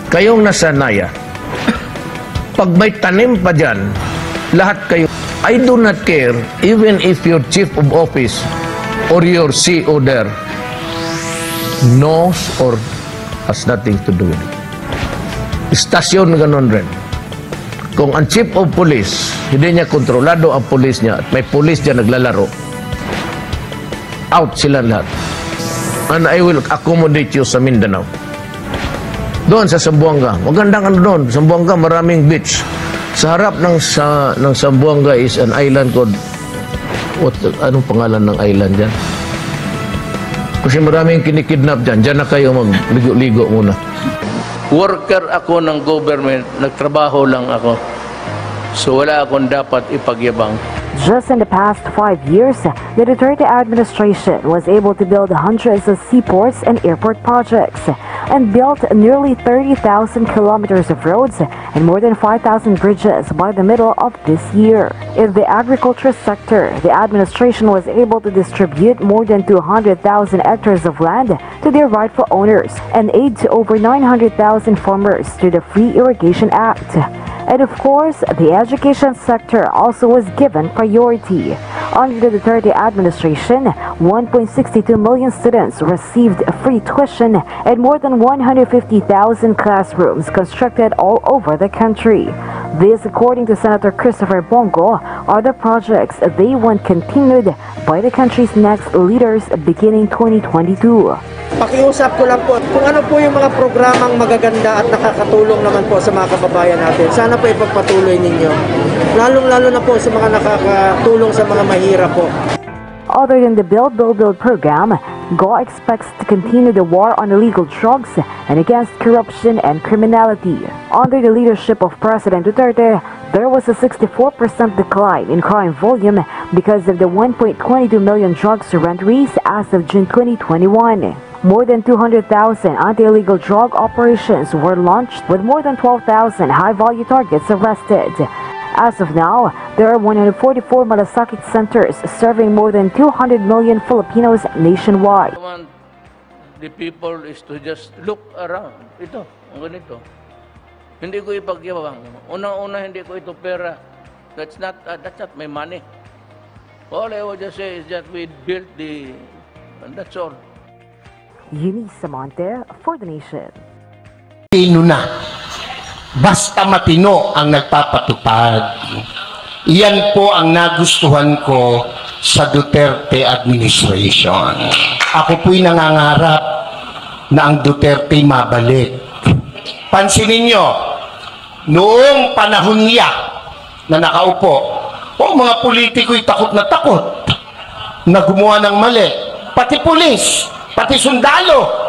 kayong nasa Naya, pag may tanim pa dyan, lahat kayo, I do not care even if your chief of office or your CO there knows or has nothing to do with it. Istasyon ganon rin. Kung ang chief of police, hindi niya kontrolado ang police niya at may police dyan naglalaro, out sila lahat. And I will accommodate you sa Mindanao. Doon sa Zamboanga. Magandang ano doon. Zamboanga, maraming beach. Sa harap ng Zamboanga is an island called, anong pangalan ng island dyan? Kasi maraming kinikidnap dyan. Dyan na kayo magligo-ligo muna. Worker ako ng government. Nagtrabaho lang ako. So wala akong dapat ipagyabang. Just in the past 5 years, the Duterte administration was able to build hundreds of seaports and airport projects and built nearly 30,000 kilometers of roads and more than 5,000 bridges by the middle of this year. In the agriculture sector, the administration was able to distribute more than 200,000 hectares of land to their rightful owners and aid to over 900,000 farmers through the Free Irrigation Act. And of course, the education sector also was given priority. Under the Duterte administration, 1.62 million students received free tuition and more than 150,000 classrooms constructed all over the country. This, according to Senator Christopher Bongo, are the projects they want continued by the country's next leaders beginning 2022. Pakiusap ko lang po kung ano po yung mga programang magaganda at nakakatulong naman po sa mga kababayan natin. Sana po ipagpatuloy ninyo. Lalong-lalo na po sa mga nakakatulong sa mga mahirap po. Other than the Build program, GO expects to continue the war on illegal drugs and against corruption and criminality. Under the leadership of President Duterte, there was a 64% decline in crime volume because of the 1.22 million drug surrenderies as of June 2021. More than 200,000 anti-illegal drug operations were launched with more than 12,000 high-value targets arrested. As of now, there are 144 malasakit centers serving more than 200 million Filipinos nationwide. I want the people is to just look around. Ito, ang ganito. Hindi ko ipagyabang. Unang-una, hindi ko ito pera. That's not my money. All I would just say is that we built and that's all. Eunice Samonte for The Nation. Matino na. Basta matino ang nagpapatupad. Iyan po ang nagustuhan ko sa Duterte administration. Ako po'y nangangarap na ang Duterte mabalik. Pansinin nyo, noong panahon niya na nakaupo, mga politiko'y takot na gumawa ng mali. Pati pulis, pati sundalo,